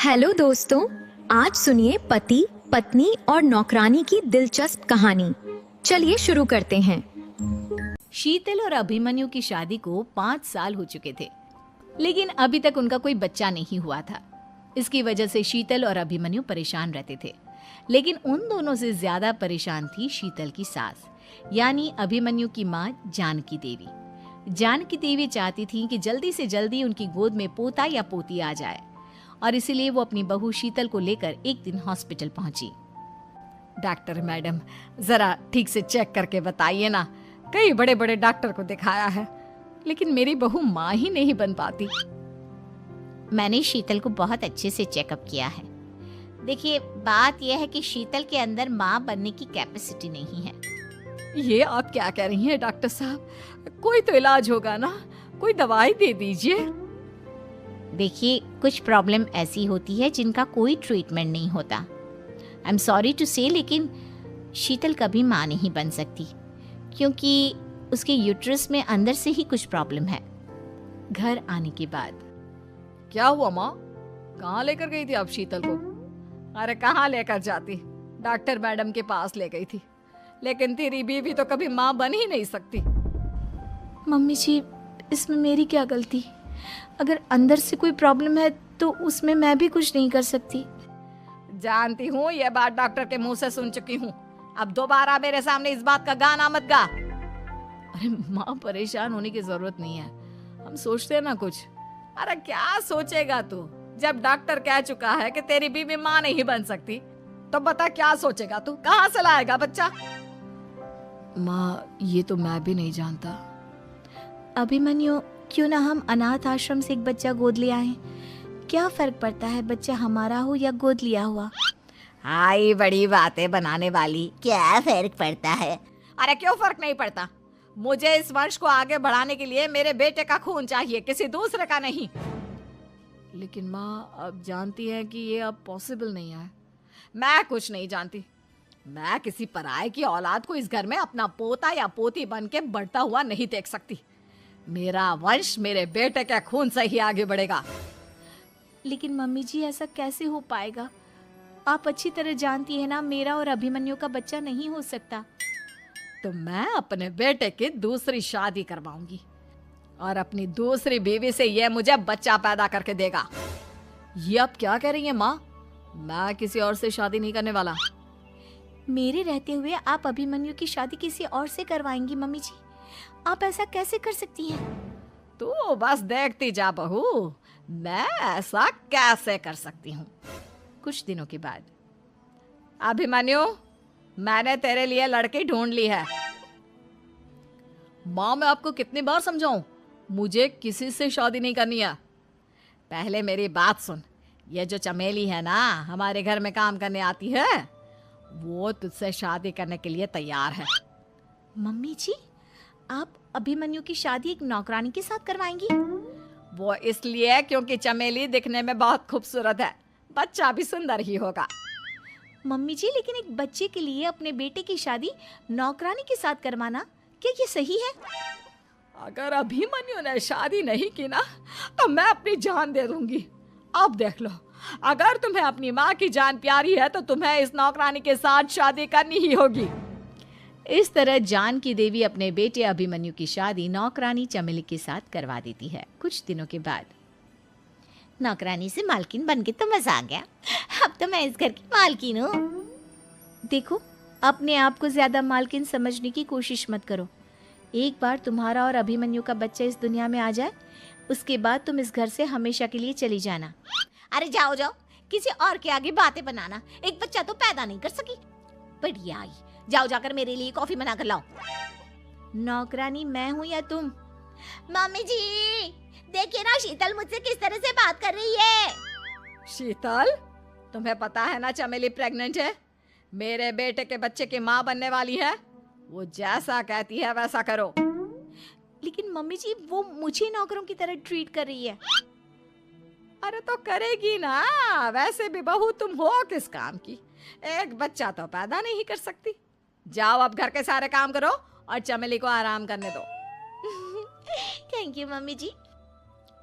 Hello दोस्तों, आज सुनिए पति, पत्नी और नौकरानी की दिलचस्प कहानी। चलिए शुरू करते हैं। शीतल और अभिमन्यु की शादी को 5 साल हो चुके थे, लेकिन अभी तक उनका कोई बच्चा नहीं हुआ था। इसकी वजह से शीतल और अभिमन्यु परेशान रहते थे, लेकिन उन दोनों से ज्यादा परेशान थी शीतल की सास, यानी अभिमन्यु की माँ जानकी देवी। जानकी देवी चाहती थी कि जल्दी से जल्दी उनकी गोद में पोता या पोती आ जाए, और इसीलिए वो अपनी बहू शीतल को लेकर एक दिन हॉस्पिटल पहुंची। डॉक्टर मैडम, जरा ठीक से चेक करके बताइए ना। कई बड़े बड़े डॉक्टर को दिखाया है, लेकिन मेरी बहू माँ ही नहीं बन पाती। मैंने शीतल को बहुत अच्छे से चेकअप किया है। देखिए, बात यह है कि शीतल के अंदर माँ बनने की कैपेसिटी नहीं है। ये आप क्या कह रही हैं डॉक्टर साहब? कोई तो इलाज होगा ना, कोई दवाई दे दीजिए। देखिए, कुछ प्रॉब्लम ऐसी होती है जिनका कोई ट्रीटमेंट नहीं होता। आई एम सॉरी टू से, लेकिन शीतल कभी माँ नहीं बन सकती, क्योंकि उसके यूट्रस में अंदर से ही कुछ प्रॉब्लम है। घर आने के बाद क्या हुआ माँ? कहाँ लेकर गई थी आप शीतल को? अरे कहाँ लेकर जाती, डॉक्टर मैडम के पास ले गई थी, लेकिन तेरी बीवी तो कभी माँ बन ही नहीं सकती। मम्मी जी, इसमें मेरी क्या गलती? अगर अंदर से कोई प्रॉब्लम है तो उसमें मैं भी कुछ नहीं कर सकती। जानती हूँ, ये बात डॉक्टर के मुंह से सुन चुकी हूँ। अब दोबारा मेरे सामने इस बात का गाना मत गा। अरे माँ, परेशान होने की जरूरत नहीं है, हम सोचते हैं ना कुछ। अरे क्या सोचेगा तू? जब डॉक्टर कह चुका है कि तेरी बीवी माँ नहीं बन सकती, तो बता क्या सोचेगा तू? कहाँ से लाएगा बच्चा? माँ, ये तो मैं भी नहीं जानता। अभिमन्यु, क्यों ना हम अनाथ आश्रम से एक बच्चा गोद ले आए? क्या फर्क पड़ता है बच्चा हमारा हो या गोद लिया हुआ? हाय, बड़ी बातें बनाने वाली। क्या फर्क पड़ता है? अरे क्यों फर्क नहीं पड़ता? मुझे इस वंश को आगे बढ़ाने के लिए मेरे बेटे का खून चाहिए, किसी दूसरे का नहीं। लेकिन माँ, आप जानती हैं कि ये अब पॉसिबल नहीं है। मैं कुछ नहीं जानती। मैं किसी पराये की औलाद को इस घर में अपना पोता या पोती बन के बढ़ता हुआ नहीं देख सकती। मेरा वंश मेरे बेटे के खून से ही आगे बढ़ेगा। लेकिन मम्मी जी, ऐसा कैसे हो पाएगा? आप अच्छी तरह जानती है ना, मेरा और अभिमन्यु का बच्चा नहीं हो सकता। तो मैं अपने बेटे की दूसरी शादी करवाऊंगी, और अपनी दूसरी बीवी से यह मुझे बच्चा पैदा करके देगा। ये आप क्या कह रही हैं माँ? मैं किसी और से शादी नहीं करने वाला। मेरे रहते हुए आप अभिमन्यु की शादी किसी और से करवाएंगी? मम्मी जी, आप ऐसा कैसे कर सकती हैं? तू बस देखती जा बहू, मैं ऐसा कैसे कर सकती हूँ। कुछ दिनों के बाद, अभिमन्यु, मैंने तेरे लिए लड़की ढूंढ ली है। माँ, मैं आपको कितनी बार समझाऊं, मुझे किसी से शादी नहीं करनी है। पहले मेरी बात सुन। ये जो चमेली है ना, हमारे घर में काम करने आती है, वो तुझसे शादी करने के लिए तैयार है। मम्मी जी, आप अभिमन्यु की शादी एक नौकरानी के साथ करवाएंगी? वो इसलिए क्योंकि चमेली दिखने में बहुत खूबसूरत है, बच्चा भी सुंदर ही होगा। मम्मी जी, लेकिन एक बच्चे के लिए अपने बेटे की शादी नौकरानी के साथ करवाना, क्या ये सही है? अगर अभिमन्यु ने शादी नहीं की ना, तो मैं अपनी जान दे दूंगी। अब देख लो, अगर तुम्हें अपनी माँ की जान प्यारी है तो तुम्हें इस नौकरानी के साथ शादी करनी ही होगी। इस तरह जानकी देवी अपने बेटे अभिमन्यु की शादी नौकरानी चमेली के साथ करवा देती है। कुछ दिनों के बाद, नौकरानी से मालकिन बन के तो मजा आ गया। अब तो मैं इस घर की मालकिन हूँ। देखो, अपने आप को ज्यादा मालकिन समझने की कोशिश मत करो। एक बार तुम्हारा और अभिमन्यु का बच्चा इस दुनिया में आ जाए, उसके बाद तुम इस घर से हमेशा के लिए चली जाना। अरे जाओ जाओ, किसी और के आगे बातें बनाना। एक बच्चा तो पैदा नहीं कर सकी, बढ़िया आई। जाओ, जाकर मेरे लिए कॉफी बना कर लाओ। नौकरानी मैं हूँ या तुम? मम्मी जी, देखिए ना, शीतल मुझसे किस तरह से बात कर रही है। शीतल, तुम्हें पता है ना चमेली प्रेग्नेंट है, मेरे बेटे के बच्चे की माँ बनने वाली है। वो जैसा कहती है वैसा करो। लेकिन मम्मी जी, वो मुझे नौकरों की तरह ट्रीट कर रही है। अरे तो करेगी ना, वैसे भी बहू तुम हो किस काम की? एक बच्चा तो पैदा नहीं कर सकती। जाओ, अब घर के सारे काम करो और चमेली को आराम करने दो। थैंक यू मम्मी जी।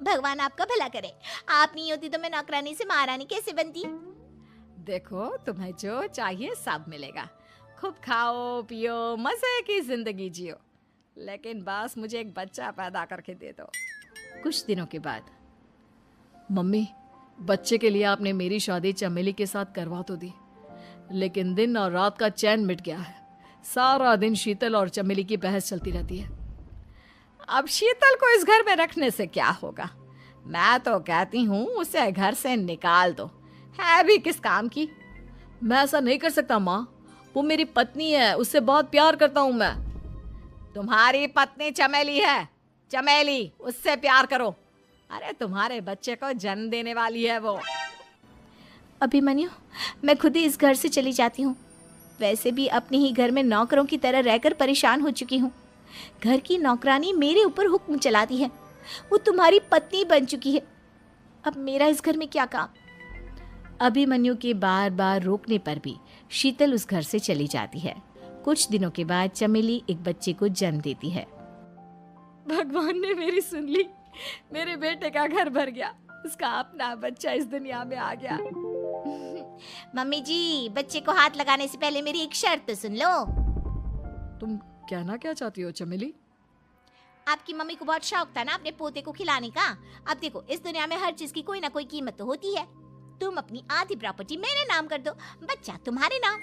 भगवान आपका भला करे। आप नहीं होती तो मैं नौकरानी से महारानी कैसे बनती। देखो, तुम्हें जो चाहिए सब मिलेगा। खूब खाओ पियो, मजे की जिंदगी जियो, लेकिन बस मुझे एक बच्चा पैदा करके दे दो। कुछ दिनों के बाद, मम्मी, बच्चे के लिए आपने मेरी शादी चमेली के साथ करवा तो दी, लेकिन दिन और रात का चैन मिट गया है। सारा दिन शीतल और चमेली की बहस चलती रहती है। अब शीतल को इस घर में रखने से क्या होगा? मैं तो कहती हूँ उसे घर से निकाल दो, है भी किस काम की। मैं ऐसा नहीं कर सकता माँ, वो मेरी पत्नी है, उससे बहुत प्यार करता हूँ मैं। तुम्हारी पत्नी चमेली है, चमेली, उससे प्यार करो। अरे तुम्हारे बच्चे को जन्म देने वाली है वो। अभिमन्यु, मैं खुद ही इस घर से चली जाती हूँ। वैसे भी अपने ही घर में नौकरों की तरह रहकर परेशान हो चुकी हूँ। घर की नौकरानी मेरे ऊपर हुक्म चलाती है, वो तुम्हारी पत्नी बन चुकी है। अब मेरा इस घर में क्या काम। अभिमन्यु के बार बार रोकने पर भी शीतल उस घर से चली जाती है। कुछ दिनों के बाद चमेली एक बच्चे को जन्म देती है। भगवान ने मेरी सुन ली, मेरे बेटे का घर भर गया, उसका अपना बच्चा इस दुनिया में आ गया। मम्मी जी, बच्चे को हाथ लगाने से पहले मेरी एक शर्त तो सुन लो। तुम कहना क्या चाहती हो चमेली? आपकी मम्मी को बहुत शौक था ना अपने पोते को खिलाने का। अब देखो, इस दुनिया में हर चीज की कोई ना कोई कीमत तो होती है। तुम अपनी आधी प्रॉपर्टी मेरे नाम कर दो, बच्चा तुम्हारे नाम।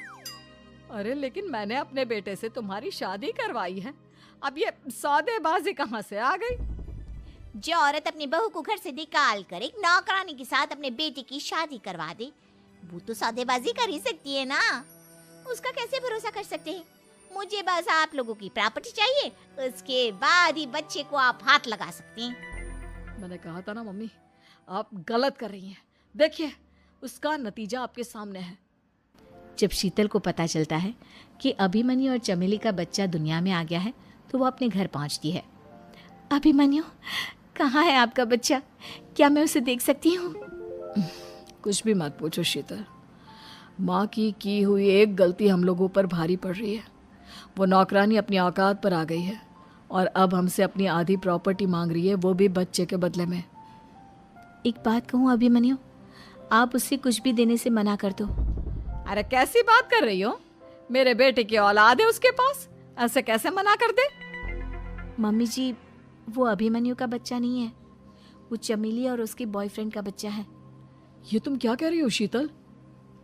अरे लेकिन मैंने अपने बेटे से तुम्हारी शादी करवाई है, अब ये सौदेबाजी कहाँ से आ गई? जो औरत अपनी बहू को घर से निकाल कर एक नौकरानी के साथ अपने बेटे की शादी करवा दे, वो तो सौदेबाजी कर ही सकती है ना। उसका कैसे भरोसा कर सकते हैं? मुझे बस आप लोगों की प्रॉपर्टी चाहिए, उसके बाद ही बच्चे को आप हाथ लगा सकते हैं। मैंने कहा था ना मम्मी, आप गलत कर रही हैं। देखिए, उसका नतीजा आपके सामने है। जब शीतल को पता चलता है कि अभिमन्यु और चमेली का बच्चा दुनिया में आ गया है, तो वो अपने घर पहुंचती है। अभिमन्यु, कहाँ है आपका बच्चा? क्या मैं उसे देख सकती हूँ? कुछ भी मत पूछो शीतल, माँ की हुई एक गलती हम लोगों पर भारी पड़ रही है। वो नौकरानी अपनी औकात पर आ गई है और अब हमसे अपनी आधी प्रॉपर्टी मांग रही है, वो भी बच्चे के बदले में। एक बात कहूँ अभिमन्यु, आप उससे कुछ भी देने से मना कर दो। अरे कैसी बात कर रही हो? मेरे बेटे की औलाद है उसके पास, ऐसे कैसे मना कर दे? मम्मी जी, वो अभिमन्यु का बच्चा नहीं है, वो चमेली और उसके बॉयफ्रेंड का बच्चा है। ये तुम क्या कह रही हो शीतल?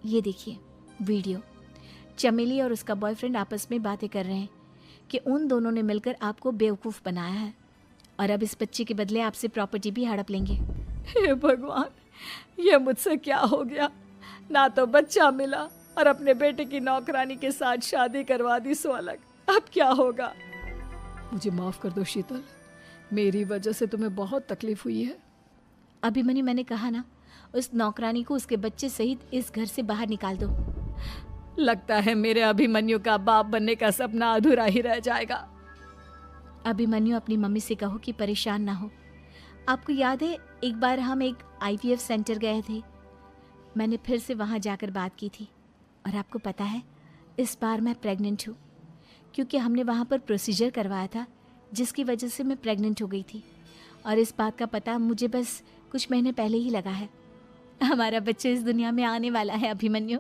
ये देखिए वीडियो, चमेली और उसका बॉयफ्रेंड आपस में बातें कर रहे हैं कि उन दोनों ने मिलकर आपको बेवकूफ़ बनाया है और अब इस बच्चे के बदले आपसे प्रॉपर्टी भी हड़प लेंगे। हे भगवान, ये मुझसे क्या हो गया? ना तो बच्चा मिला और अपने बेटे की नौकरानी के साथ शादी करवा दी सो अलग। अब क्या होगा? मुझे माफ़ कर दो शीतल, मेरी वजह से तुम्हें बहुत तकलीफ हुई है। अभिमन्यु, मैंने कहा ना, उस नौकरानी को उसके बच्चे सहित इस घर से बाहर निकाल दो। लगता है मेरे अभिमन्यु का बाप बनने का सपना अधूरा ही रह जाएगा। अभिमन्यु, अपनी मम्मी से कहो कि परेशान ना हो। आपको याद है, एक बार हम एक IVF सेंटर गए थे, मैंने फिर से वहाँ जाकर बात की थी और आपको पता है, इस बार मैं प्रेग्नेंट हूँ, क्योंकि हमने वहाँ पर प्रोसीजर करवाया था जिसकी वजह से मैं प्रेग्नेंट हो गई थी और इस बात का पता मुझे बस कुछ महीने पहले ही लगा है। हमारा बच्चा इस दुनिया में आने वाला है अभिमन्यु।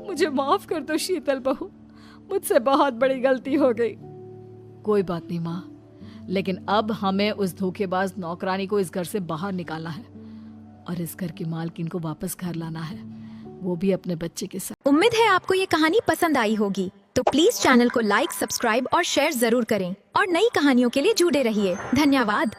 मुझे माफ कर दो शीतल बहू, मुझसे बहुत बड़ी गलती हो गई। कोई बात नहीं माँ, लेकिन अब हमें उस धोखेबाज नौकरानी को इस घर से बाहर निकालना है और इस घर की मालकिन को वापस घर लाना है, वो भी अपने बच्चे के साथ। उम्मीद है आपको ये कहानी पसंद आई होगी, तो प्लीज चैनल को लाइक, सब्सक्राइब और शेयर जरूर करें और नई कहानियों के लिए जुड़े रहिए। धन्यवाद।